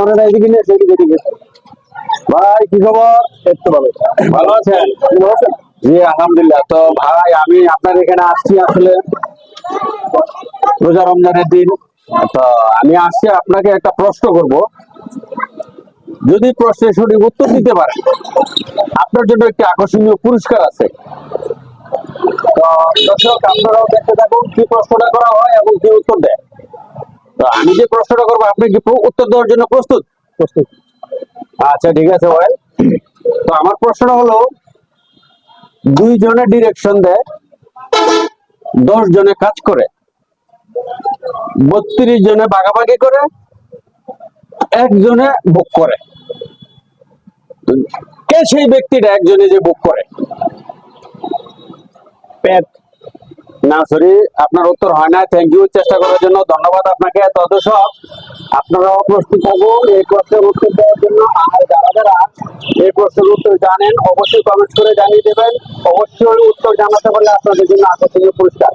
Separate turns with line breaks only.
আপনারা এদিকে নিয়ে সেদিকে এদিকে। ভাই কি খবর?
একটু ভালো।
ভালো আছেন?
ভালো আছেন?
জি আলহামদুলিল্লাহ। তো ভাই আমি আপনার এখানে আসছি আসলে রোজা রমজানের দিন। তো আমি আসছি আপনাকে একটা প্রশ্ন করব, যদি প্রশ্নের সঠিক উত্তর দিতে পারেন আপনার জন্য একটি আকর্ষণীয় পুরস্কার আছে। তো দর্শক আপনারাও দেখতে থাকুন কি প্রশ্নটা করা হয় এবং কি উত্তর দেয়। তো আমি যে প্রশ্নটা করবো আপনি কি উত্তর দেওয়ার জন্য প্রস্তুত?
প্রস্তুত।
আচ্ছা ঠিক আছে ভাই। তো আমার প্রশ্নটা হলো, 2 জনে ডিরেকশন দেয়, 10 জনে কাজ করে, 32 জনে ভাগাভাগি করে, 1 জনে বুক করে। কে সেই ব্যক্তিটা একজনে যে বুক করে?
পেট।
না সরি, আপনার উত্তর হয় না। থ্যাংক ইউ, চেষ্টা করার জন্য ধন্যবাদ আপনাকে। তো দর্শক আপনারাও প্রস্তুত থাকুন এই প্রশ্নের উত্তর দেওয়ার জন্য। আর যারা যারা এই প্রশ্নের উত্তর জানেন অবশ্যই কমেন্ট করে জানিয়ে দেবেন। অবশ্যই উত্তর জানাতে পারলে আপনাদের জন্য আকর্ষণীয় পুরস্কার।